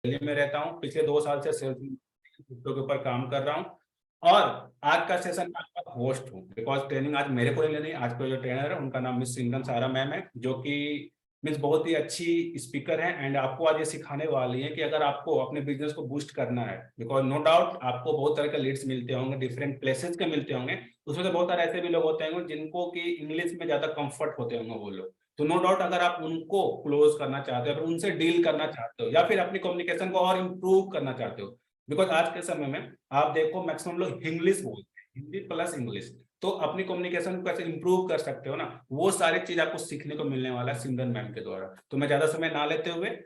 दिल्ली में रहता हूँ, पिछले 2 साल से सेल्स के ऊपर काम कर रहा हूँ और आज का सेशन में आपका होस्ट हूँ, बिकॉज ट्रेनिंग आज मेरे को नहीं लेनी। आज का जो ट्रेनर है उनका नाम मिस सिमरन सारा मैम है, जो कि मीन्स बहुत ही अच्छी स्पीकर है एंड आपको आज ये सिखाने वाली है कि अगर आपको अपने बिजनेस को बूस्ट करना है, बिकॉज नो डाउट आपको बहुत तरह के लीड्स मिलते होंगे, डिफरेंट प्लेसेस के मिलते होंगे, उसमें से बहुत सारे ऐसे भी लोग होते होंगे जिनको कि इंग्लिश में ज्यादा कंफर्ट होते होंगे वो लोग। तो नो डाउट अगर आप उनको क्लोज करना चाहते हो, उनसे डील करना चाहते हो या फिर अपनी कम्युनिकेशन को और इम्प्रूव करना चाहते हो, बिकॉज आज के समय में आप देखो मैक्सिमम लोग इंग्लिश बोलते हैं, हिंदी प्लस इंग्लिश, तो अपनी कम्युनिकेशन को कैसे इंप्रूव कर सकते हो ना, वो सारी चीज आपको सीखने को मिलने वाला है सिमरन मैम के द्वारा। तो मैं ज्यादा समय ना लेते हुए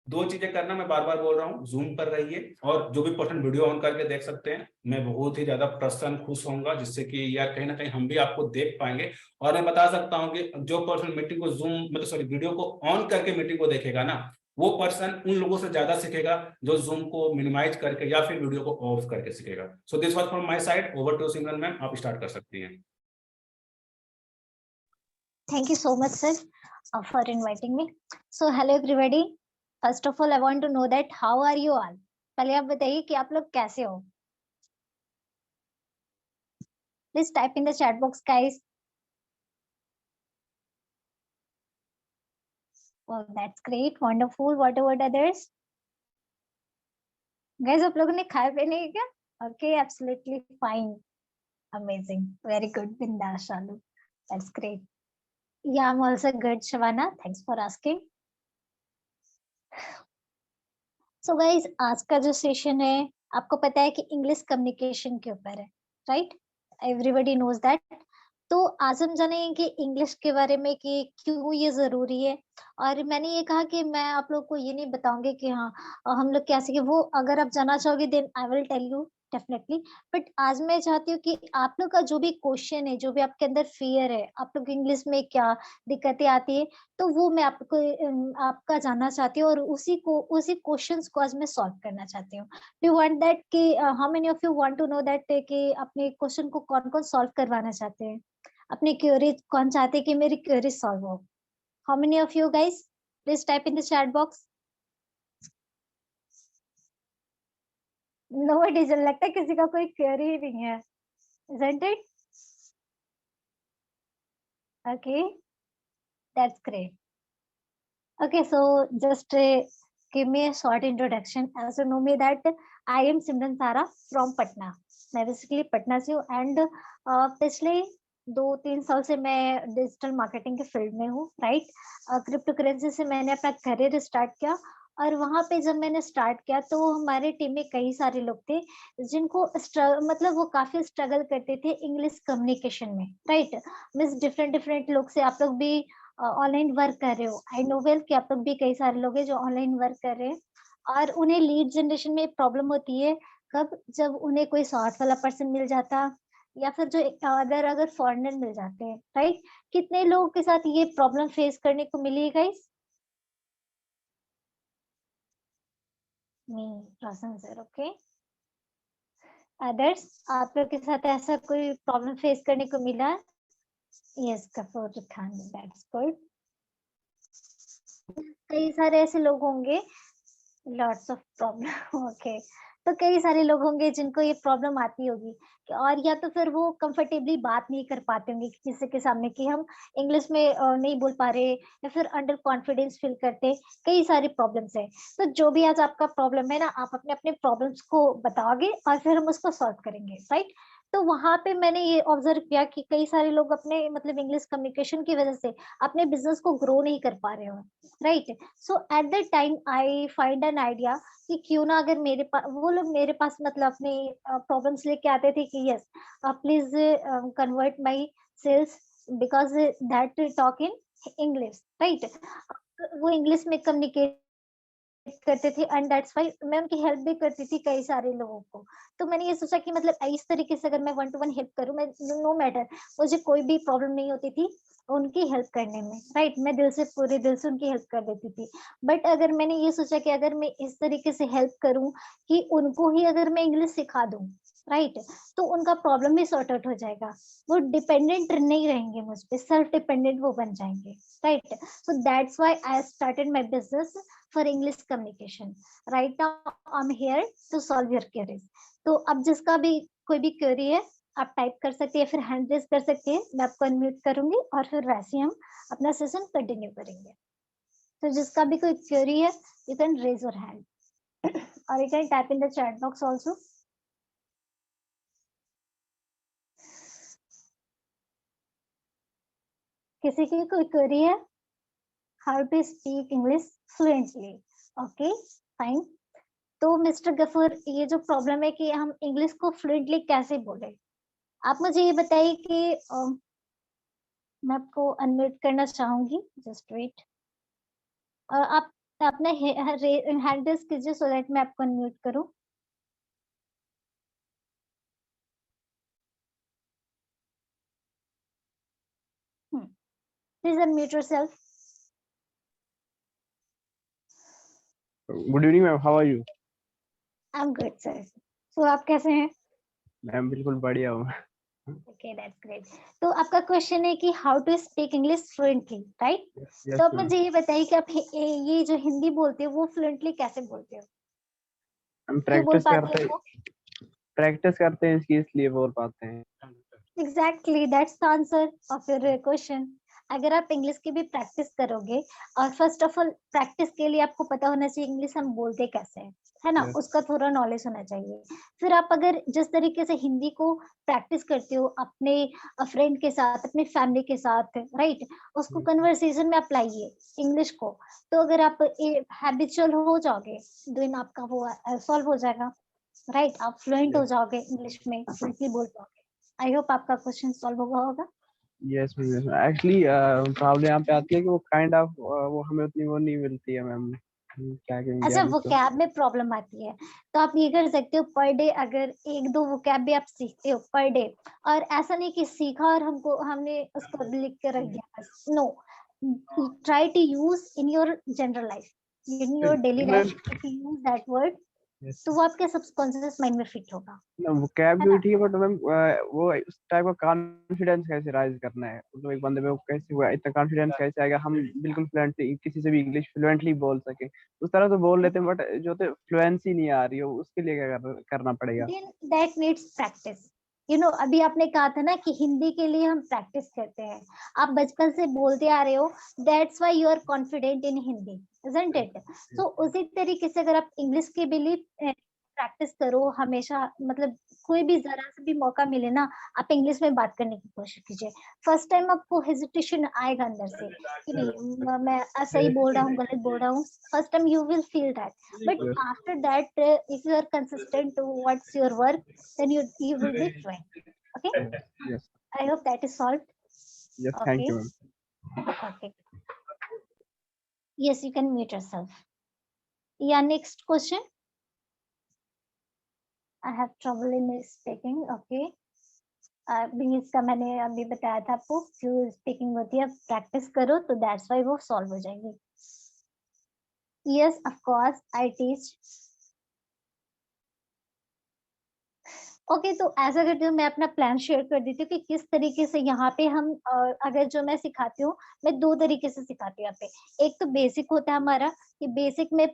2 चीजें करना, मैं बार बार बोल रहा हूँ, जूम पर रहिए और जो भी पर्सन वीडियो ऑन करके देख सकते हैं, मैं बहुत ही ज्यादा प्रसन्न खुश होऊंगा, जिससे कि यार कहीं ना कहीं हम भी आपको देख पाएंगे। और मैं बता सकता हूँ कि जो पर्सन मीटिंग को जूम मतलब सॉरी वीडियो को ऑन करके मीटिंग को देखेगा ना, वो पर्सन उन लोगों से ज्यादा सीखेगा जो जूम को मिनिमाइज करके या फिर वीडियो को ऑफ करके सीखेगा। So this was from my side. Over to Simran ma'am, आप स्टार्ट कर सकती हैं। Thank you so much, sir, for inviting me. So, hello everybody. First of all, I want to know that how are you all? पहले आप बताइए कि आप लोग कैसे हो? Please type in the chat box, guys. Oh, that's great, wonderful. What about others? Guys, आप लोगों ने खाया पिया नहीं क्या? Okay, absolutely fine. Amazing. Very good, Bindash Shalu. That's great. Yeah, I'm also good, Shavana. Thanks for asking. So guys, आज का जो सेशन है आपको पता है कि इंग्लिश कम्युनिकेशन के ऊपर है, राइट? Everybody knows that. तो आज हम जानेंगे कि इंग्लिश के बारे में कि क्यों ये जरूरी है। और मैंने ये कहा कि मैं आप लोग को ये नहीं बताऊंगी कि हाँ हम लोग क्या सीखे, वो अगर आप जानना चाहोगे then I will tell you definitely. But आज मैं चाहती हूँ कि आप लोग का जो भी क्वेश्चन है, जो भी आपके अंदर फियर है, आप लोग इंग्लिश में क्या दिक्कतें आती है, तो वो मैं आपको आपका जानना चाहती हूँ और उसी क्वेश्चंस को आज मैं सॉल्व करना चाहती हूँ। डू वांट दैट कि how many of you want to know that कि अपने क्वेश्चन को कौन कौन सॉल्व करवाना चाहते हैं, अपनी क्वेरी कौन चाहते हैं कि मेरी क्वेरी सॉल्व हो? How many of you guys? Please type in the chat box. No diesel, लगता है किसी का कोई क्वेरी ही नहीं है, isn't it? Okay, that's great. Okay, so just give me a short introduction. As you know me that I am Simran Sara from Patna. मैं basically Patna से हूँ एंड पिछले 2-3 साल से मैं डिजिटल मार्केटिंग के फील्ड में हूँ, राइट? क्रिप्टो करेंसी से मैंने अपना करियर स्टार्ट किया और वहां पे जब मैंने स्टार्ट किया तो हमारे टीम में कई सारे लोग थे जिनको मतलब वो काफी स्ट्रगल करते थे इंग्लिश कम्युनिकेशन में, राइट? मीन्स डिफरेंट डिफरेंट लोग से आप लोग भी ऑनलाइन वर्क कर रहे हो। आई नो वेल कि आप लोग भी कई सारे लोग हैं जो ऑनलाइन वर्क कर रहे हैं और उन्हें लीड जनरेशन में प्रॉब्लम होती है कब, जब उन्हें कोई साथ वाला पर्सन मिल जाता या फिर जो अगर फॉरेनर मिल जाते हैं, राइट? कितने लोगों के साथ ये प्रॉब्लम फेस करने को मिली है गाइस? मी रोशन सर, ओके। अदर्स आप लोग के साथ ऐसा कोई प्रॉब्लम फेस करने को मिला? Yes, Kapoor Khan, that's good. कई सारे ऐसे लोग होंगे, लॉट्स ऑफ प्रॉब्लम, ओके। तो कई सारे लोग होंगे जिनको ये प्रॉब्लम आती होगी और या तो फिर वो कंफर्टेबली बात नहीं कर पाते होंगे किसी के सामने कि हम इंग्लिश में नहीं बोल पा रहे या फिर अंडर कॉन्फिडेंस फील करते। कई सारी प्रॉब्लम्स है। तो जो भी आज आपका प्रॉब्लम है ना, आप अपने अपने प्रॉब्लम्स को बताओगे और फिर हम उसको सॉल्व करेंगे, राइट? तो वहां पे मैंने ये ऑब्जर्व किया कि कई सारे लोग अपने मतलब इंग्लिश कम्युनिकेशन की वजह से अपने बिजनेस को ग्रो नहीं कर पा रहे हो, right? So at that time I find an idea कि क्यों ना अगर मेरे पास वो लोग मेरे पास मतलब अपने प्रॉब्लम्स लेके आते थे कि yes please convert my sales because that talk in English, right? वो इंग्लिश में कम्युनिकेट करते थे एंड दैट्स व्हाई मैं उनकी हेल्प भी करती थी कई सारे लोगों को। तो मैंने ये सोचा कि मतलब इस तरीके से अगर मैं 1-to-1 हेल्प करूं, मैं नो मैटर मुझे कोई भी प्रॉब्लम नहीं होती थी उनकी हेल्प करने में, राइट? मैं दिल से पूरे दिल से उनकी हेल्प कर देती थी। बट अगर मैंने ये सोचा कि अगर मैं इस तरीके से हेल्प करूं कि उनको ही अगर मैं इंग्लिश सिखा दूं, राइट तो उनका प्रॉब्लम भी सॉर्ट आउट हो जाएगा, वो डिपेंडेंट नहीं रहेंगे मुझ पे, सेल्फ डिपेंडेंट वो बन जाएंगे, right. So that's why I started my business for English communication. Right now I am here to solve your queries. तो अब जिसका भी कोई भी क्वेरी है आप टाइप कर सकते हैं, फिर हैंड रेज कर सकते हैं, मैं आपको अनम्यूट करूंगी और फिर वैसे ही हम अपना सेशन कंटिन्यू करेंगे। तो जिसका भी कोई क्वेरी है you can raise your hand or you can type in the chat box also. किसी की कोई क्वेरी है? How to speak English fluently? Okay fine. तो मिस्टर गफूर, ये जो प्रॉब्लम है कि हम इंग्लिश को फ्लुएंटली कैसे बोले, आप मुझे ये बताइए कि मैं आपको अनम्यूट करना चाहूंगी, जस्ट वेट। आप अपना हैंड रेज कीजिए सो दैट मैं आपको अनम्यूट करूं। Please unmute yourself. Good evening ma'am, how are you? I am good sir. So आप कैसे हैं? मैम बिल्कुल बढ़िया हूँ। Okay that's great. तो आपका क्वेश्चन है कि how to speak English fluently, right? Yes तो आप मैम। मुझे ये बताइए कि आप ये जो हिंदी बोलते हो वो फ्लुएंटली कैसे बोलते हो? हम क्यों बोल पाते हो वो? प्रैक्टिस करते हैं इसकी, इसलिए बोल पाते हैं। Exactly that's the answer of your question. अगर आप इंग्लिश की भी प्रैक्टिस करोगे, और फर्स्ट ऑफ ऑल प्रैक्टिस के लिए आपको पता होना चाहिए इंग्लिश हम बोलते कैसे हैं, है ना? Yes. उसका थोड़ा नॉलेज होना चाहिए। फिर आप अगर जिस तरीके से हिंदी को प्रैक्टिस करते हो अपने फ्रेंड के साथ, अपने फैमिली के साथ, राइट, उसको कन्वर्सेशन में अप्लाइए इंग्लिश को। तो अगर आप हैबिचुअल हो जाओगे देन आपका वो सॉल्व हो जाएगा, राइट? आप फ्लुएंट हो जाओगे इंग्लिश में, फ्लुएंटली बोल पाओगे। आई होप आपका क्वेश्चन सॉल्व हुआ होगा। यस मैम, एक्चुअली प्रॉब्लम यहाँ पे आती है कि वो काइंड ऑफ वो हमें उतनी वो नहीं मिलती है मैम। क्या कहेंगे अच्छा हम वो इसको? कैब में प्रॉब्लम आती है, तो आप ये कर सकते हो पर डे अगर एक दो वो कैब भी आप सीखते हो पर डे, और ऐसा नहीं कि सीखा और हमने उसको लिख के रख दिया बस, no, try to use in your general life, in your daily ma'am life, if you use that word तो वो आपके सबकॉन्शियस माइंड में फिट होगा, वो कैब है भी ना? ठीक है, बट मैम वो उस टाइप का कॉन्फिडेंस कैसे राइज करना है, मतलब एक बंदे में वो कैसे हुआ, इतना कॉन्फिडेंस कैसे आएगा हम बिल्कुल फ्लुएंटली किसी से भी इंग्लिश फ्लुएंटली बोल सके। उस तरह तो बोल लेते हैं, बट जो तो फ्लुएंसी नहीं आ रही हो उसके लिए क्या करना पड़ेगा? then that needs practice, you know। अभी आपने कहा था ना कि हिंदी के लिए हम प्रैक्टिस करते हैं, आप बचपन से बोलते आ रहे हो, that's why you are confident in Hindi, isn't it? So उसी तरीके से अगर आप इंग्लिश के लिए प्रैक्टिस करो हमेशा, मतलब कोई भी जरा सा भी मौका मिले ना, आप इंग्लिश में बात करने की कोशिश कीजिए। फर्स्ट टाइम आपको हेजिटेशन आएगा अंदर से कि नहीं मैं सही बोल रहा हूँ गलत बोल रहा हूँ, first time you will feel that, but after that if you are consistent towards your work then you will be fluent, okay? Yes I hope that is solved. Yes, thank Okay, you ma'am. okay, yes, you can mute yourself. Yeah, next question. I have trouble in speaking, okay? अभी इसका मैंने अभी बताया था आपको, जो speaking होती है प्रैक्टिस करो तो दैट्स व्हाई वो सॉल्व हो जाएगी। Yes of course I teach. Okay तो ऐसा करती हूँ, मैं अपना प्लान शेयर कर देती हूँ कि किस तरीके से यहाँ पे हम अगर जो मैं सिखाती हूँ, मैं दो तरीके से सिखाती हूँ यहाँ पे। एक तो बेसिक होता है हमारा, कि बेसिक में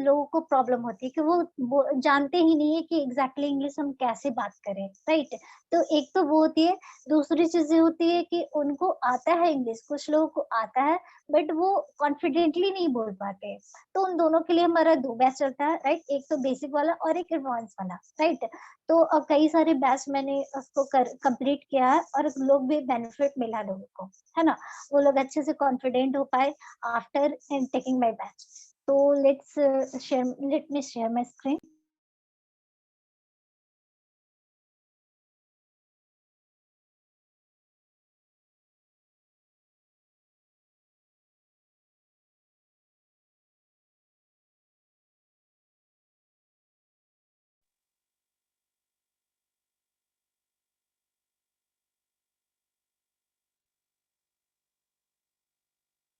लोगों को प्रॉब्लम होती है कि वो जानते ही नहीं है कि एग्जैक्टली इंग्लिश हम कैसे बात करें, राइट? तो एक तो वो होती है। दूसरी चीजें होती है कि उनको आता है इंग्लिश, कुछ लोगों को आता है बट वो कॉन्फिडेंटली नहीं बोल पाते, तो उन दोनों के लिए हमारा दो बैच चलता है, राइट? एक तो बेसिक वाला और एक एडवांस वाला, राइट? तो कई सारे बैच मैंने उसको कंप्लीट किया है और लोग भी बेनिफिट मिला लोगों को, है ना? वो लोग अच्छे से कॉन्फिडेंट हो पाए आफ्टर टेकिंग माय बैच। तो let me share my screen.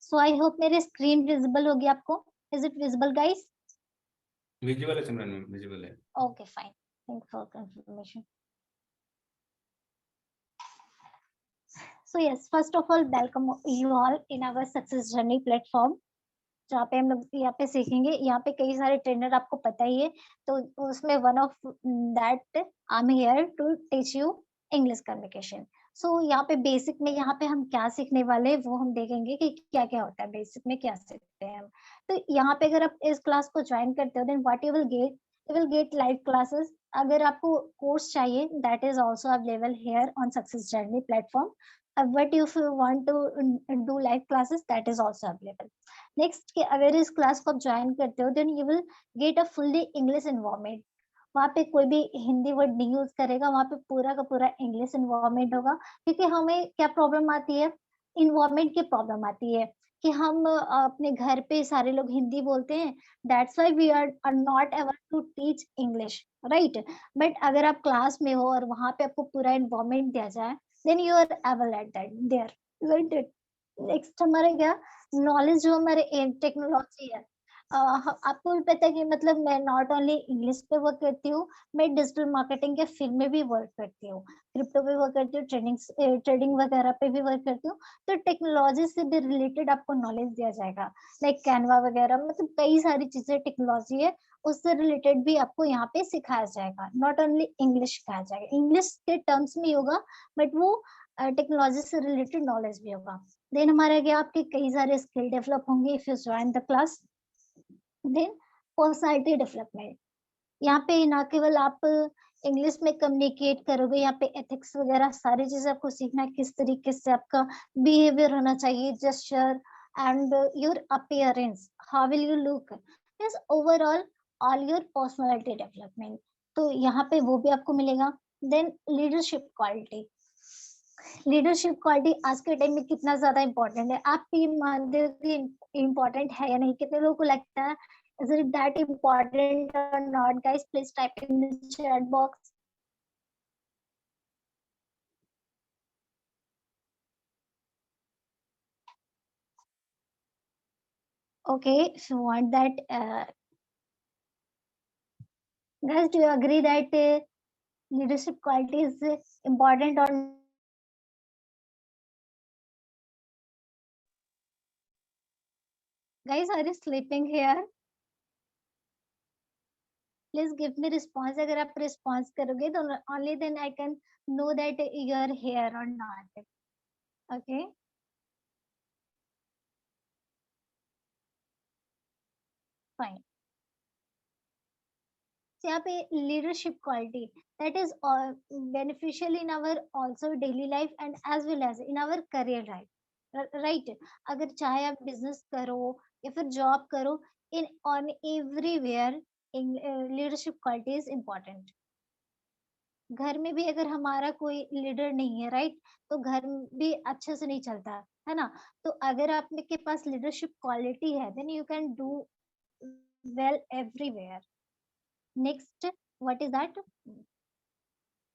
So I hope मेरी स्क्रीन विजिबल होगी आपको। Is it visible guys? Visual है सिमरन मैम, विजुअल है। Okay fine, thank for confirmation. So yes, first of all, welcome you all in our success journey platform. जहाँ पे हम लोग यहाँ पे सीखेंगे, यहाँ पे कई सारे ट्रेनर आपको पता ही है, तो उसमें one of that I am here to teach you English communication. So यहाँ पे बेसिक में यहाँ पे हम क्या सीखने वाले हैं वो हम देखेंगे कि क्या क्या होता है बेसिक में, क्या सीखते हैं हम. तो यहाँ पे अगर आप इस क्लास को ज्वाइन करते हो, then what you will get live classes. अगर आपको कोर्स चाहिए, that is also available here on success journey platform. But if you want to do live classes, that is also available. Next कि अगर इस class को आप join करते हो, then you will get a fully English environment. वहाँ पे कोई भी हिंदी वर्ड नहीं यूज करेगा, वहाँ पे पूरा का पूरा इंग्लिश एनवायरनमेंट होगा. क्योंकि हमें क्या प्रॉब्लम आती है, इन्वायरमेंट की प्रॉब्लम आती है कि हम अपने घर पे सारे लोग हिंदी बोलते हैं, that's why we are not able to teach English, right. But अगर आप क्लास में हो और वहाँ पे आपको पूरा एनवायरनमेंट दिया जाए, then you are able at that there, right. Next हमारे क्या, नॉलेज जो हमारे टेक्नोलॉजी है. आपको भी पता है कि मतलब मैं नॉट ओनली इंग्लिश पे वर्क करती हूँ, मैं डिजिटल मार्केटिंग के फील्ड में भी वर्क करती हूँ, क्रिप्टो पे वर्क करती हूँ, ट्रेडिंग वगैरह पे भी वर्क करती हूँ. तो टेक्नोलॉजी से भी रिलेटेड आपको नॉलेज दिया जाएगा, लाइक कैनवा वगैरह, मतलब कई सारी चीजें टेक्नोलॉजी है, उससे रिलेटेड भी आपको यहाँ पे सिखाया जाएगा. नॉट ओनली इंग्लिश सिखाया जाएगा, इंग्लिश के टर्म्स में होगा, बट वो टेक्नोलॉजी से रिलेटेड नॉलेज भी होगा. देन हमारे आगे आपके कई सारे स्किल डेवलप होंगे if you join the class. Then personality development, यहाँ पे ना केवल आप इंग्लिश में कम्युनिकेट करोगे, यहाँ पे एथिक्स वगैरह सारी चीजें आपको सीखना है, किस तरीके से आपका बिहेवियर होना चाहिए, gesture and your appearance, how will you look, means overall all your personality development. तो यहाँ पे वो भी आपको मिलेगा. Then leadership quality, leadership quality आज के टाइम में कितना ज्यादा इम्पोर्टेंट है, आप ये मानते हो कि इम्पोर्टेंट है या नहीं, कितने लोगों को लगता है is it that important or not? Guys, please type in the chat box. Okay, if you want that, guys, do you agree that leadership quality is important or not? Guys, are you sleeping here? Please give me response. अगर आप response करोगे तो only then I can know that you are here or not. Okay. Fine. So यहाँ पे leadership quality that is beneficial in our also daily life and as well as in our career life, right. अगर चाहे आप business करो या फिर job करो, in on everywhere leadership quality is important. घर में भी अगर हमारा कोई लीडर नहीं है, राइट, तो घर भी अच्छे से नहीं चलता है ना. तो अगर आपके पास लीडरशिप क्वालिटी है, then you can do well everywhere. Next, what is that,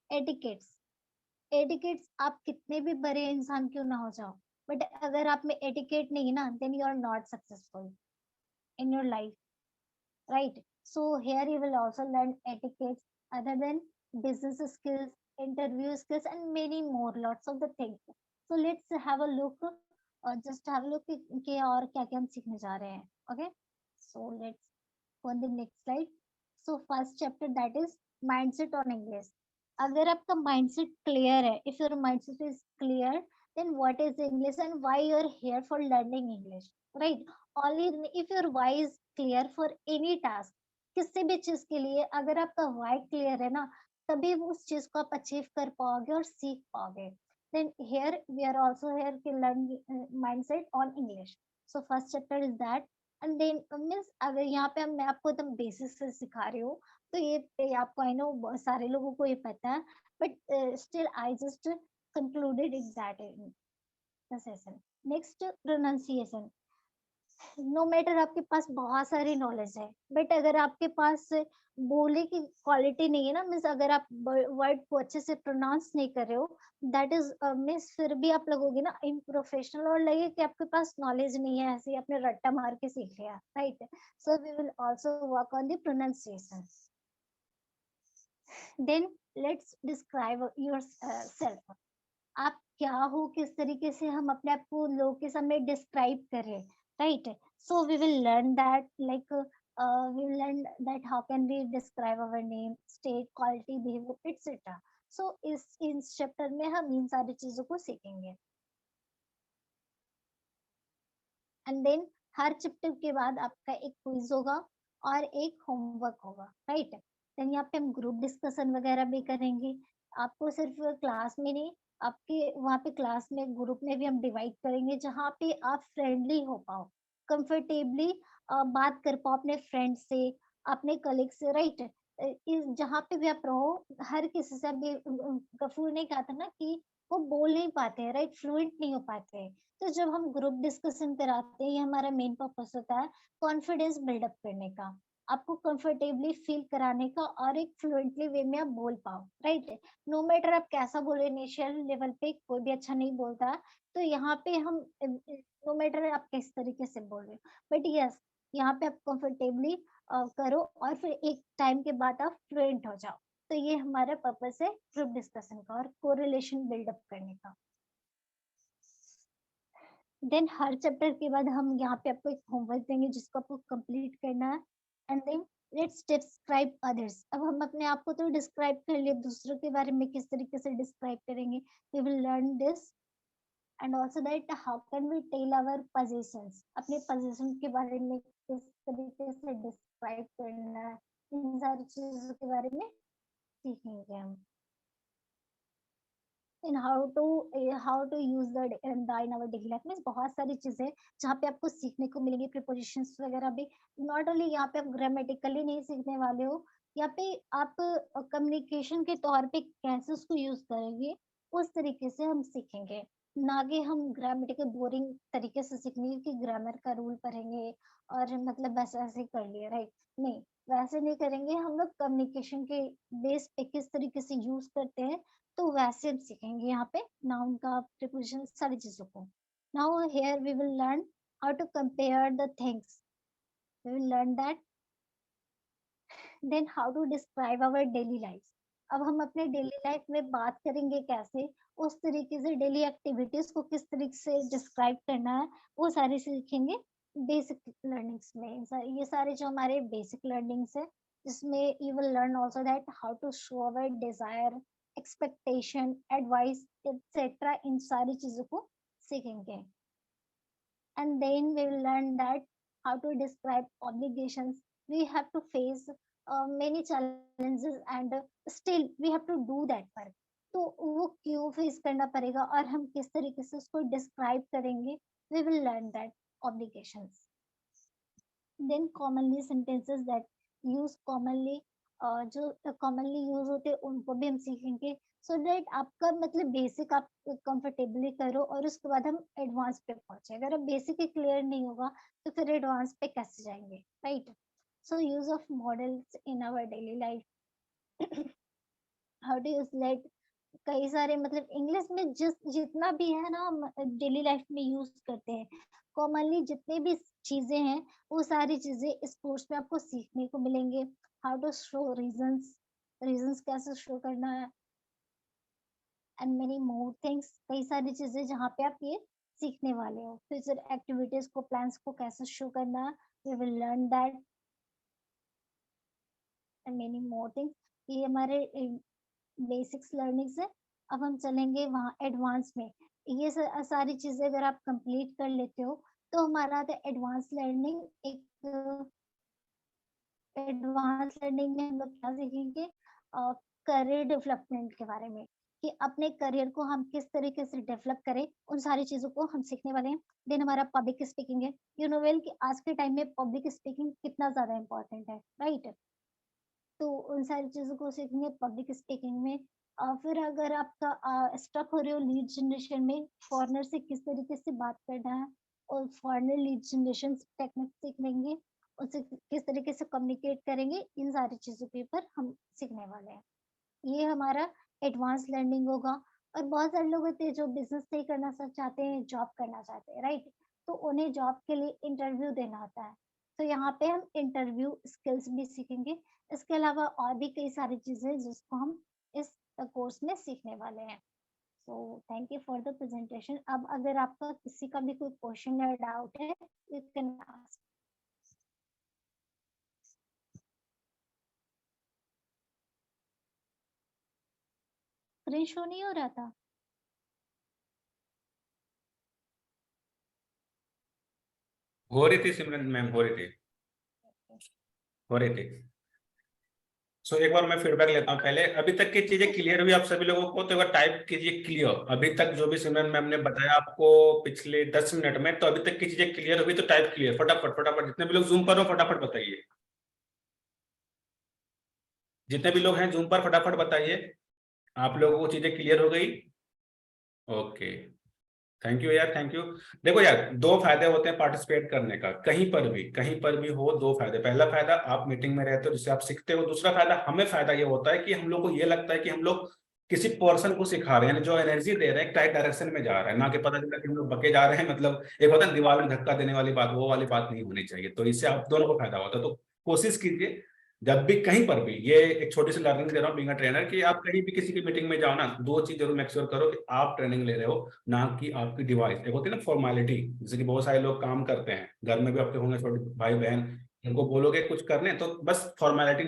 etiquettes. Etiquettes, आप कितने भी बड़े इंसान क्यों ना हो जाओ, बट अगर आप में एटिकेट नहीं है ना, then you are not successful in your life, right. So here you will also learn etiquettes other than business skills, interview skills, and many more, lots of the things. So let's have a look, just have a look कि और क्या क्या हम सीखने जा रहे हैं. Okay, so let's go on the next slide. So first chapter, that is mindset on English. अगर आपका mindset clear है, if your mindset is clear, then what is English and why you are here for learning English, right. Only if your why is clear for any task, किसी भी चीज के लिए अगर आपका why clear है ना, तभी वो उस चीज को आप अचीव कर पाओगे और सीख पाओगे. then here we are also here to learn mindset on English. So first chapter is that. and then means अगर यहाँ पे मैं आपको एकदम बेसिक से सिखा रही हूँ, तो ये आपको आई नो बहुत सारे लोगों को ये पता है, but still I just concluded it that in the session. Next, pronunciation. No matter आपके पास बहुत सारी नॉलेज है, बट अगर आपके पास बोलने की क्वालिटी नहीं है ना, मीन्स अगर आप वर्ड को अच्छे से प्रोनाउंस नहीं कर रहे हो, दैट इज मीन्स फिर भी आप लगोगे ना इनप्रोफेशनल और लगे कि आपके पास नॉलेज नहीं है, ऐसे ही आपने रट्टा मार के सीख लिया, right. So we will also work on the pronunciation. Then let's describe yourself. आप क्या हो, किस तरीके से हम अपने आप को लोगों के सामने डिस्क्राइब करें, right? So we will learn that, like we will learn that how can we describe our name, state, quality, behavior, etc. So इस चैप्टर में हम इन सारी चीजों को सीखेंगे। एंड देन हर चैप्टर के बाद आपका एक क्विज होगा और एक होमवर्क होगा, राइट? देन यहाँ पे हम ग्रुप डिस्कशन वगैरह भी करेंगे। आपको सिर्फ क्लास में नहीं, आपके वहाँ पे क्लास में ग्रुप में भी हम डिवाइड करेंगे, जहाँ पे आप फ्रेंडली हो पाओ, कंफर्टेबली बात कर पाओ अपने फ्रेंड से, अपने कलीग से, राइट? जहाँ पे भी आप रहो, हर किसी से। अभी गफूर ने कहा था ना कि वो बोल नहीं पाते हैं, राइट? फ्लुएंट नहीं हो पाते हैं। तो जब हम ग्रुप डिस्कशन कराते हैं, ये हमारा मेन पर्पस होता है कॉन्फिडेंस बिल्डअप करने का, आपको कंफर्टेबली फील कराने का, और एक फ्लुएंटली वे में आप बोल पाओ, राइट? नो मैटर आप कैसा बोले, नेशनल लेवल पे कोई भी अच्छा नहीं बोलता, तो यहाँ पे हम नो मैटर आप किस तरीके से बोल रहे हो, बट यस, यहाँ पे आप कंफर्टेबली करो और फिर एक टाइम के बाद आप फ्लुएंट हो जाओ। तो ये हमारा पर्पस है ग्रुप डिस्कशन का और कोरिलेशन बिल्डअप करने का। देन हर चैप्टर के बाद हम यहाँ पे आपको एक होमवर्क देंगे जिसको आपको कंप्लीट करना है। And then let's describe others. अब हम अपने आप को तो डिस्क्राइब कर लिए, दूसरों के बारे में किस तरीके से डिस्क्राइब करेंगे, we will learn this. And also that how can we tell our positions, अपने पोजीशन के बारे में किस तरीके से डिस्क्राइब करना है, इन सारी चीजों के बारे में सीखेंगे हम। In how to use the in our daily life में बहुत सारी चीजें जहाँ पे आपको सीखने को मिलेंगी, प्रीपोजिशंस वगैरह भी। नॉट ओनली यहाँ पे आप ग्रामेटिकली नहीं सीखने वाले हो, यहाँ पे आप कम्युनिकेशन के तौर पे कैसे उसको यूज करेंगे, उस तरीके से हम सीखेंगे। ना कि हम ग्रामेटिकल बोरिंग तरीके से सीखेंगे कि ग्रामर का रूल पढ़ेंगे और मतलब वैसे ऐसे ही कर लिया, राइट? नहीं, वैसे नहीं करेंगे। हम लोग कम्युनिकेशन के बेस पे किस तरीके से यूज करते हैं, तो वैसे हम सीखेंगे यहाँ पे नाउन का, प्रीपोजिशन, सारी चीजों को। Now here we will learn how to compare the things, we will learn that. Then how to describe our daily life. अब हम अपने डेली लाइफ में बात करेंगे कैसे, उस तरीके से डेली एक्टिविटीज को किस तरीके से डिस्क्राइब करना है, वो सारी सीखेंगे बेसिक लर्निंग्स में। ये सारे जो हमारे बेसिक लर्निंग्स है, जिसमें you will learn also that how to show our desire, expectation, advice, etcetera, इन सारी चीजों को सीखेंगे। And then we will learn that how to describe obligations. We have to face many challenges and still we have to do that work. तो वो क्यों face करना पड़ेगा और हम किस तरीके से उसको डिस्क्राइब करेंगे, we will learn that obligations. Then commonly sentences that use commonly, जो commonly use होते हैं उनको भी हम सीखेंगे, सो दैट आपका मतलब बेसिक आप कंफर्टेबली करो और उसके बाद हम एडवांस पे पहुंचे। अगर आप बेसिक ही क्लियर नहीं होगा तो फिर एडवांस पे कैसे जाएंगे, right? So use of modals in our daily life, how to use like कई सारे मतलब इंग्लिश में जितना भी है ना हम डेली लाइफ में यूज करते हैं, कॉमनली जितनी भी चीजें हैं वो सारी चीजें इस कोर्स में आपको सीखने को मिलेंगे। How to show reasons, reasons कैसे शो करना है, एंड मेनी मोर थिंग्स, कई सारी चीजें जहाँ पे आप ये सीखने वाले हो। फ्यूचर एक्टिविटीज को, प्लान्स को कैसे शो करना है, we will learn that, and many more things. ये हमारे बेसिक्स लर्निंग्स है। अब हम चलेंगे वहाँ एडवांस में। ये सारी चीजें अगर आप कंप्लीट कर लेते हो तो हमारा आता है एडवांस लर्निंग। एक एडवांस लर्निंग में हम लोग क्या सीखेंगे, करियर डेवलपमेंट के बारे में, कि अपने करियर को हम किस तरीके से डेवलप करें, उन सारी चीजों को हम सीखने वाले हैं। देन हमारा पब्लिक स्पीकिंग है। यू नो वेल कि आज के टाइम में पब्लिक स्पीकिंग कितना ज्यादा इम्पोर्टेंट है, राइट? तो उन सारी चीजों को सीखेंगे पब्लिक स्पीकिंग में। फिर अगर आपका स्टक हो रहे हो लीड जनरेशन में, फॉरेनर से किस तरीके से बात करना है और फॉरेनर लीड जनरेशन टेक्निक सीख लेंगे, उससे किस तरीके से कम्युनिकेट करेंगे, इन सारी चीजों के ऊपर हम सीखने वाले हैं। ये हमारा एडवांस लर्निंग होगा। और बहुत सारे लोग होते हैं जो बिजनेस नहीं करना चाहते हैं, जॉब करना चाहते हैं, राइट? तो उन्हें जॉब के लिए इंटरव्यू देना होता है, तो यहाँ पे हम इंटरव्यू स्किल्स भी सीखेंगे। इसके अलावा और भी कई सारी चीजें जिसको हम इस कोर्स में सीखने वाले हैं। So thank you for the presentation. अब अगर आपका किसी का भी कोई क्वेश्चन या डाउट है, you can ask. Screen show नहीं हो रहा था? हो रही थी सिमरन मैम, हो रही थी। सो एक बार मैं फीडबैक लेता हूँ पहले। अभी तक की चीजें क्लियर हुई आप सभी लोगों को? तो एक बार टाइप कीजिए क्लियर। अभी तक जो भी सिमरन मैम ने बताया आपको पिछले 10 मिनट में, तो अभी तक की चीजें क्लियर हुई तो टाइप क्लियर, फटाफट फटाफट। जितने भी लोग जूम पर हो फटाफट बताइए। जितने भी लोग हैं जूम पर फटाफट बताइए आप लोगों को चीजें क्लियर हो गई। ओके, थैंक यू यार, थैंक यू। देखो यार, दो फायदे होते हैं पार्टिसिपेट करने का, कहीं पर भी हो। दो फायदे, पहला फायदा आप मीटिंग में रहते हो जिससे आप सीखते हो। दूसरा फायदा हमें फायदा ये होता है कि हम लोग को ये लगता है कि हम लोग किसी पर्सन को सिखा रहे हैं, यानी जो एनर्जी दे रहे हैं राइट डायरेक्शन में जा रहा है, ना कि पता चला कि हम लोग बके जा रहे हैं। मतलब एक होता है दीवार में धक्का देने वाली बात, वो वाली बात नहीं होनी चाहिए। तो इससे आप दोनों को फायदा होता है। तो कोशिश कीजिए जब भी कहीं पर भी, ये एक छोटी सी लर्निंग दे रहा हूँ बीइंग अ ट्रेनर, कि आप कहीं भी किसी की मीटिंग में जाओ ना, दो चीज जरूर मेक श्योर करो कि आप ट्रेनिंग ले रहे हो, ना कि आपकी डिवाइस। एक होती है ना फॉर्मेलिटी, जैसे कि बहुत सारे लोग काम करते हैं, घर में भी आपके होंगे छोटे भाई बहन, उनको बोलोगे कुछ करने तो बस फॉर्मेलिटी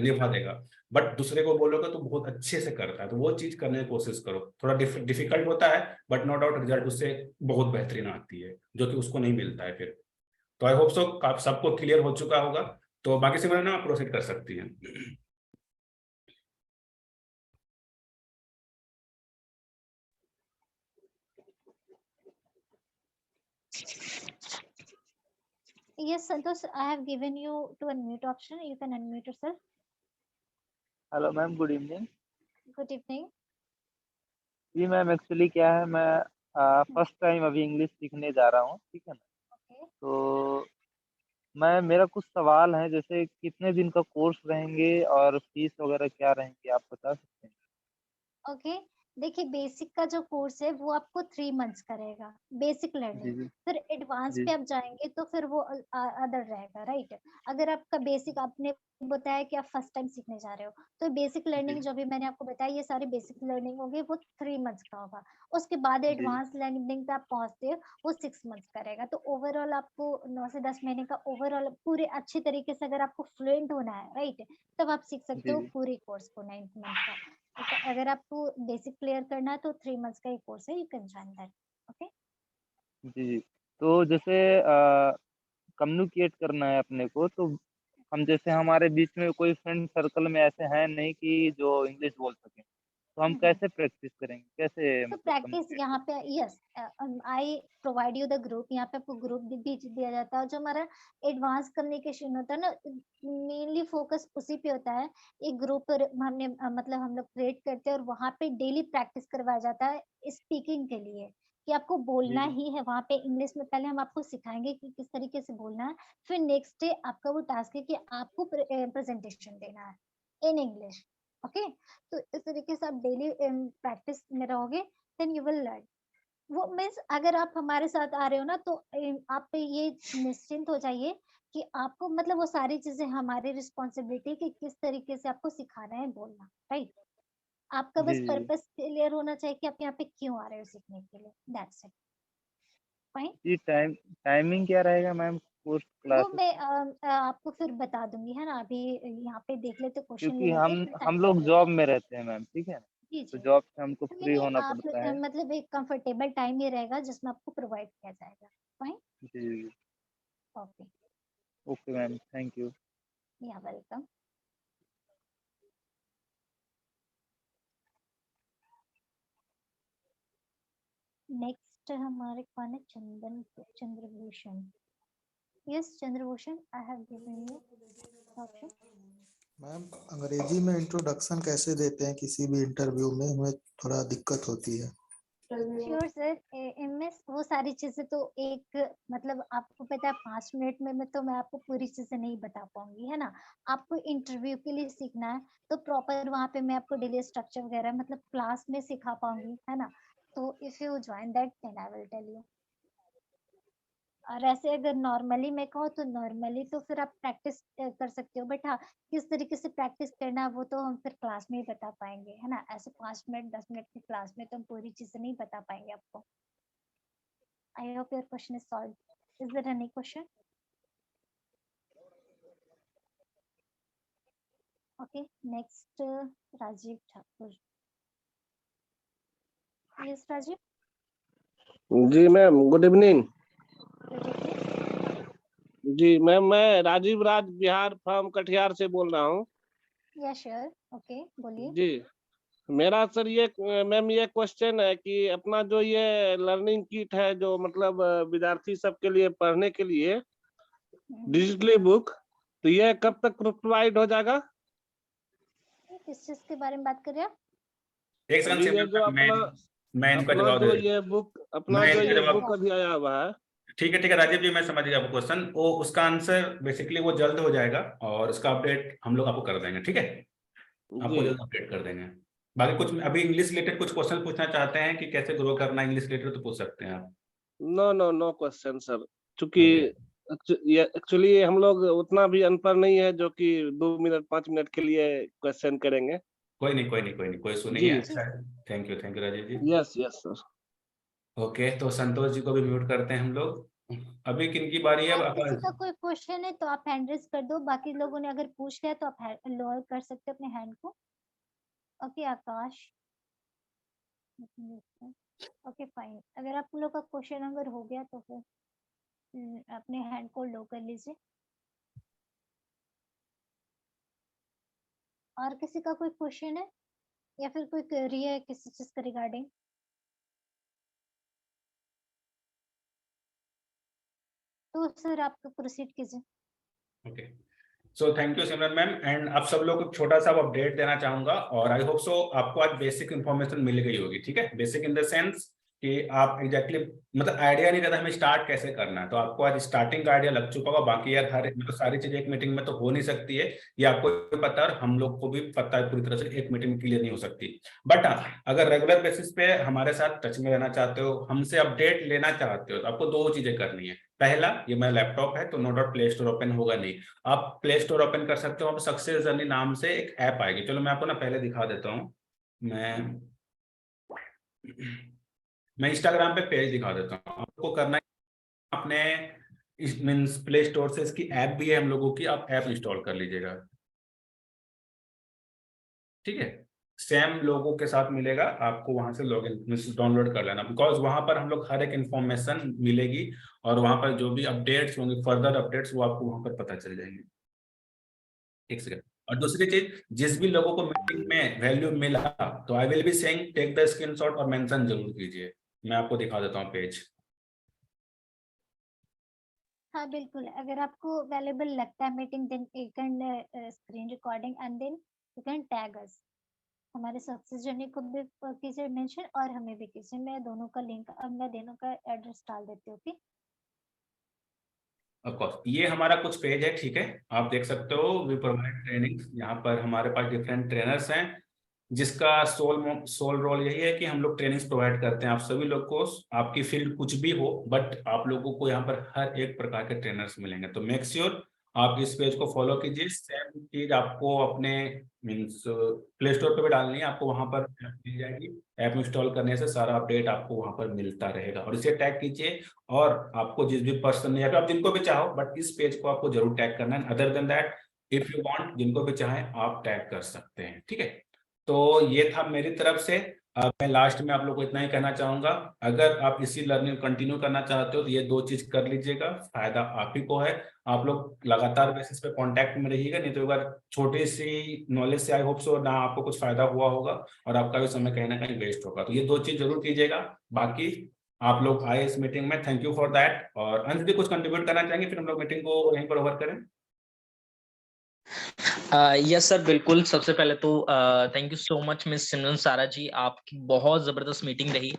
निभा देगा। बट दूसरे को बोलोगे तो बहुत अच्छे से करता है। तो वो चीज करने की कोशिश करो। थोड़ा डिफिकल्ट होता है बट नो डाउट रिजल्ट उससे बहुत बेहतरीन आती है, जो कि उसको नहीं मिलता है फिर। तो आई होप सो आप सबको क्लियर हो चुका होगा। तो बाकी से ना प्रोसीड कर सकती हैं। Yes, Santosh, I have given you to unmute option. You can unmute yourself. Hello ma'am, good evening. Good evening. जी मैम, एक्चुअली क्या है, मैं फर्स्ट टाइम अभी इंग्लिश सीखने जा रहा हूँ, ठीक है ना। Okay. तो मेरा कुछ सवाल है, जैसे कितने दिन का कोर्स रहेंगे और फीस वगैरह क्या रहेंगी, आप बता सकते हैं? ओके, देखिए बेसिक का जो कोर्स है वो आपको 3 मंथ्स का रहेगा, बेसिक जी लर्निंग। जी फिर एडवांस जी पे आप जाएंगे तो फिर वो अदर रहेगा, राइट। अगर आपका बेसिक, आपने बताया कि आप फर्स्ट टाइम सीखने जा रहे हो, तो बेसिक जी लर्निंग जो भी मैंने आपको बताया, ये सारी बेसिक लर्निंग होगी, वो 3 मंथ्स का होगा। उसके बाद जी एडवांस लर्निंग पे आप पहुंचते हो, वो 6 मंथ्स का रहेगा। तो ओवरऑल आपको 9 से 10 महीने का ओवरऑल पूरे अच्छी तरीके से अगर आपको फ्लुएंट होना है, राइट, तब आप सीख सकते जी हो जी पूरे कोर्स को 9 मंथ का। अगर आपको बेसिक क्लियर करना है तो 3 मंथ्स का ही कोर्स है, you can join that. Okay. जी जी। तो जैसे कम्युनिकेट करना है अपने को, तो हम जैसे हमारे बीच में कोई फ्रेंड सर्कल में ऐसे हैं नहीं कि जो इंग्लिश बोल सकें, तो हम कैसे प्रैक्टिस करेंगे, कैसे तो मतलब प्रैक्टिस कम्युनिकेट यहाँ करेंगे? पे, yes, I provide you the group. यहाँ पे आपको ग्रुप भी दिया जाता है। जो हमारा एडवांस कम्युनिकेशन होता है ना, मेनली फोकस उसी पे होता है। एक ग्रुप हमने मतलब हम लोग क्रिएट करते हैं और वहाँ पे डेली प्रैक्टिस करवाया जाता है स्पीकिंग के लिए, कि आपको जी बोलना जी ही है वहाँ पे इंग्लिश में। पहले हम आपको सिखाएंगे कि किस तरीके से बोलना है। फिर नेक्स्ट डे आपका वो टास्क है कि आपको प्रेजेंटेशन देना है इन इंग्लिश। ओके। तो इस तरीके से आप डेली प्रैक्टिस में रहोगे, देन यू विल लर्न। वो मीन्स अगर आप हमारे साथ आ रहे हो ना, तो आप पे ये निश्चिंत हो जाइए कि आपको मतलब वो सारी चीजें हमारी रिस्पॉन्सिबिलिटी कि किस तरीके से आपको सिखाना है बोलना, राइट। आपका जी बस जी पर्पस क्लियर होना चाहिए कि आप यहाँ पे क्यों आ रहे हो सीखने के लिए, दैट्स इट। फाइन। जी। टाइमिंग क्या रहेगा मैम, कोर्स वो क्लासेस? मैं आपको फिर बता दूंगी, है ना। अभी यहाँ पे देख लेते, क्वेश्चन ले क्योंकि लेते हम हैं, हम टाइम लोग लगेगा। जॉब में रहते हैं मैम, ठीक है ना। जी तो जी। जॉब से हमको नहीं फ्री नहीं, होना आप पड़ता है। मतलब एक कंफर्टेबल टाइम ही रहेगा जिसमें आपको प्रोवाइड किया जाएगा। फाइन। जी जी। Okay. Okay ma'am, thank you. या वेलकम। नेक्स्ट हमारे कौन है? Chandrabhushan. Yes Chandrabhushan, I have given you option. Ma'am, अंग्रेजी में इंट्रोडक्शन कैसे देते हैं किसी भी इंटरव्यू में? हमें थोड़ा दिक्कत होती है। श्योर सर, इनमें वो सारी चीजें तो एक मतलब आपको पता है 5 मिनट में मैं आपको पूरी चीजें नहीं बता पाऊंगी, है ना। आपको इंटरव्यू के लिए सीखना है तो प्रॉपर वहाँ पे मैं आपको डेली स्ट्रक्चर वगैरह मतलब क्लास में सिखा पाऊंगी, है ना। तो if you join that then I will tell you. और ऐसे अगर नॉर्मली मैं कहूँ तो नॉर्मली तो फिर आप प्रैक्टिस कर सकते हो, बट हाँ किस तरीके से प्रैक्टिस करना है वो तो हम फिर क्लास में ही बता पाएंगे, है ना। ऐसे 5 मिनट 10 मिनट की क्लास में तो हम पूरी चीजें नहीं बता पाएंगे आपको। I hope your question is solve. Is there any question? Okay, next Rajeev Thakur. Yes Rajeev. जी ma'am, good evening. Good evening. जी मैम, मैं राजीव राज बिहार फ्रॉम कटिहार से बोल रहा हूँ। या श्योर, ओके बोलिए। जी मेरा सर ये मैम ये क्वेश्चन है कि अपना जो ये लर्निंग किट है जो मतलब विद्यार्थी सबके लिए पढ़ने के लिए डिजिटली बुक, तो ये कब तक प्रोवाइड हो जाएगा? किस चीज के बारे में बात कर रहे हैं आप? एक सेकंड जी, ये सिमरन, जो मैं इनका अपना जवाब जो दे ये बुक अपना मैं जो इसका ये जवाब बुक अभी आया हुआ है। ठीक है राजीव जी, मैं समझ गया आपका क्वेश्चन। वो उसका आंसर बेसिकली वो जल्द हो जाएगा और उसका अपडेट हम लोग आपको कर देंगे, ठीक है। आपको जी जल्द अपडेट कर देंगे। बाकी कुछ अभी इंग्लिश रिलेटेड कुछ क्वेश्चन पूछना चाहते हैं कि कैसे ग्रो करना है इंग्लिश रिलेटेड, तो पूछ सकते हैं आप। नो क्वेश्चन सर, क्योंकि ओके ये एक्चुअली हम लोग उतना भी अनपढ़ नहीं है जो कि 2 मिनट 5 मिनट के लिए क्वेश्चन करेंगे। कोई इशू नहीं जी है। Thank you Rajeev ji. Yes sir. Okay, तो संतोष जी को भी म्यूट करते हैं हम लोग। अभी किनकी बारी है? और अब किसी का कोई क्वेश्चन है तो आप हैंड रेज कर दो, बाकी लोगों ने अगर पूछ लिया तो आप लोअर कर सकते हो अपने हैंड को। ओके आकाश। ओके फाइन, अगर आप लोग का क्वेश्चन अगर हो गया तो फिर अपने हैंड को लो कर लीजिए। और किसी का कोई क्वेश्चन है या फिर कोई क्वेरी है किसी चीज के रिगार्डिंग? तो सर आप प्रोसीड कीजिए। Okay, so thank you Simran ma'am. And आप सब लोग को छोटा सा अपडेट देना चाहूंगा, और आई होप सो आपको आज बेसिक इन्फॉर्मेशन मिल गई होगी, ठीक है। बेसिक इन द सेंस कि आप एग्जैक्टली मतलब आइडिया नहीं रहता हमें स्टार्ट कैसे करना है, तो आपको आज स्टार्टिंग का आइडिया लग चुका होगा। बाकी यार हर मतलब सारी चीजें एक मीटिंग में तो हो नहीं सकती है, ये आपको भी पता है और हम लोग को भी पता है, पूरी तरह से एक मीटिंग में क्लियर नहीं हो सकती। बट हाँ, अगर रेगुलर बेसिस पे हमारे साथ टच में रहना चाहते हो, हमसे अपडेट लेना चाहते हो, तो आपको दो चीजें करनी है। पहला, ये मेरा लैपटॉप है तो no doubt play store open होगा नहीं, आप प्ले स्टोर ओपन कर सकते हो। आप सक्सेस जर्नी नाम से एक ऐप आएगी, चलो मैं आपको ना पहले दिखा देता हूँ। मैं इंस्टाग्राम पे पेज दिखा देता हूँ। आपको करना है अपने मीन्स प्ले स्टोर से, इसकी ऐप भी है हम लोगों की, आप ऐप इंस्टॉल कर लीजिएगा, ठीक है। सेम लोगों के साथ मिलेगा, आपको वहां से लॉगिन डाउनलोड कर लेना, बिकॉज वहां पर हम लोग हर एक इंफॉर्मेशन मिलेगी और वहां पर जो भी अपडेट्स होंगे, फर्दर अपडेट्स, वो आपको वहां पर पता चल जाएंगे। एक सेकंड। और दूसरी चीज, जिस भी लोगों को मीटिंग में वैल्यू मिला तो I will be saying take the screenshot और मेंशन जरूर कीजिए। मैं आपको दिखा देता हूँ पेज। हाँ बिल्कुल, अगर आपको वैल्यूएबल लगता है meeting, then you can screen recording and then you can tag us. हमारे सक्सेस जर्नी को भी कीजिए मेंशन और हमें भी कीजिए। मैं दोनों का लिंक, अब मैं दोनों का एड्रेस डाल देती हूँ। ओके, ऑफ कोर्स ये हमारा कुछ पेज है, ठीक है। आप देख सकते हो वी प्रोवाइड ट्रेनिंग, यहाँ पर हमारे पास डिफरेंट ट्रेनर्स हैं, जिसका सोल रोल यही है कि हम लोग ट्रेनिंग्स प्रोवाइड करते हैं आप सभी लोग को। आपकी फील्ड कुछ भी हो, बट आप लोगों को यहाँ पर हर एक प्रकार के ट्रेनर्स मिलेंगे, तो मेक श्योर आप इस पेज को फॉलो कीजिए। सेम चीज आपको अपने मीन्स प्ले स्टोर पे भी डालनी है, आपको वहां पर ऐप मिल जाएगी। ऐप इंस्टॉल करने से सारा अपडेट आपको वहां पर मिलता रहेगा, और इसे टैग कीजिए। और आपको जिस भी पर्सन या फिर आप जिनको भी चाहो, बट इस पेज को आपको जरूर टैग करना है। Other than that, if you want, जिनको भी चाहे आप टैग कर सकते हैं, ठीक है। तो ये था मेरी तरफ से। मैं लास्ट में आप लोग को इतना ही कहना चाहूंगा, अगर आप इसी लर्निंग कंटिन्यू करना चाहते हो तो ये दो चीज कर लीजिएगा, फायदा आप ही को है। आप लोग लगातार बेसिस पे कांटेक्ट में रहिएगा, नहीं तो एक बार छोटी सी नॉलेज से आई होप सो ना आपको कुछ फायदा हुआ होगा और आपका भी समय कहीं ना कहीं वेस्ट होगा। तो ये दो चीज जरूर कीजिएगा। बाकी आप लोग आए इस मीटिंग में, थैंक यू फॉर दैट। और अंत भी कुछ कंट्रीब्यूट करना चाहेंगे, फिर हम लोग मीटिंग को यहीं पर ओवर करें। यस सर, बिल्कुल। सबसे पहले तो thank you so much miss Simran Sara ji, आपकी बहुत जबरदस्त मीटिंग रही,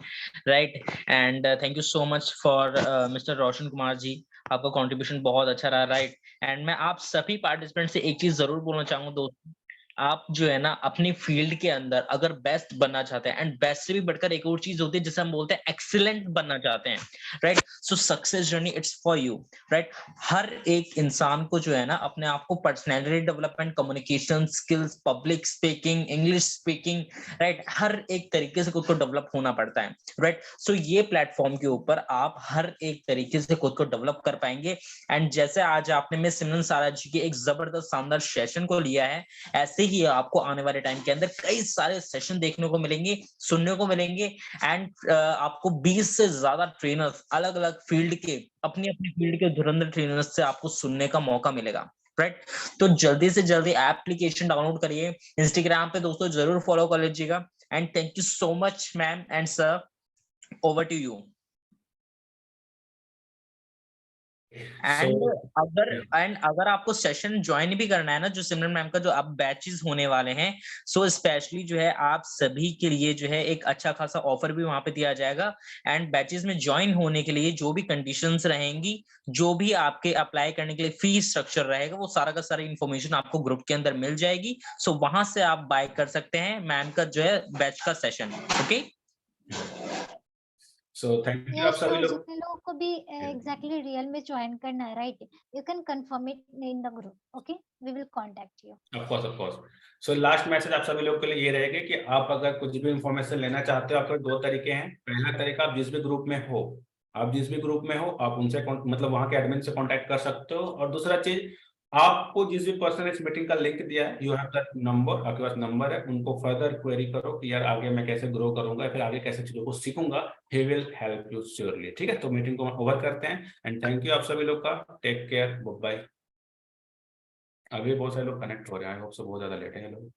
right. And thank you so much for mister Roshan Kumar ji, आपका कंट्रीब्यूशन बहुत अच्छा रहा, राइट। एंड मैं आप सभी पार्टिसिपेंट से एक चीज जरूर बोलना चाहूंगा दोस्तों, आप जो है ना अपनी फील्ड के अंदर अगर बेस्ट बनना चाहते हैं, एंड बेस्ट से भी बढ़कर एक और चीज होती है जिसे हम बोलते हैं एक्सीलेंट बनना चाहते हैं, right? So success journey it's for you, right? हर एक इंसान को जो है ना अपने आप को personality development, communication skills, public speaking, English speaking, right, हर एक तरीके से खुद को डेवलप होना पड़ता है, राइट? सो ये प्लेटफॉर्म के ऊपर आप हर एक तरीके से खुद को डेवलप कर पाएंगे। एंड जैसे आज आपने मिस सिमरन सारा जी के एक जबरदस्त शानदार सेशन को लिया है, ऐसे ही आपको आने वाले टाइम के अंदर कई सारे सेशन देखने को मिलेंगे, सुनने को मिलेंगे, एंड आपको 20 से ज्यादा ट्रेनर्स अलग अलग फील्ड के, अपनी अपनी फील्ड के धुरंधर ट्रेनर्स से आपको सुनने का मौका मिलेगा, राइट? तो जल्दी से जल्दी एप्लीकेशन डाउनलोड करिए, इंस्टाग्राम पे दोस्तों जरूर फॉलो कर लीजिएगा। And thank you so much ma'am and sir, over to you. And अगर आपको सेशन ज्वाइन भी करना है ना, जो सिमरन मैम का जो अब बैचेस होने वाले हैं, सो स्पेशली जो है आप सभी के लिए जो है एक अच्छा खासा ऑफर भी वहां पे दिया जाएगा। एंड बैचेस में ज्वाइन होने के लिए जो भी कंडीशंस रहेंगी, जो भी आपके अप्लाई करने के लिए फी स्ट्रक्चर रहेगा, वो सारा का सारा इन्फॉर्मेशन आपको ग्रुप के अंदर मिल जाएगी। सो वहां से आप बाय कर सकते हैं मैम का जो है बैच का session. Okay, so thank you आप यस, सभी और लोग। जितने लोगों को भी एग्जैक्टली रियल में ज्वाइन करना है, right, you can confirm it in the group, okay, we will contact you. Of course. So last message आप सभी लोग के लिए ये रहेगा कि आप अगर कुछ भी इंफॉर्मेशन लेना चाहते हो, आपके दो तरीके हैं। पहला तरीका, आप जिस भी ग्रुप में हो, आप उनसे मतलब वहां के एडमिन से कांटेक्ट कर सकते हो। और दूसरा चीज, आपको जिस भी पर्सन ने इस मीटिंग का लिंक दिया है, यू हैव दैट नंबर, आपके पास नंबर है, उनको फर्दर क्वेरी करो कि यार आगे मैं कैसे ग्रो करूंगा, फिर आगे कैसे चीजों को सीखूंगा। He will help you surely. ठीक है, तो मीटिंग को ओवर करते हैं एंड थैंक यू आप सभी लोग का। Take care, bye. अभी बहुत सारे लोग कनेक्ट हो रहे हैं, आई होप सो बहुत ज्यादा लेट है लोग।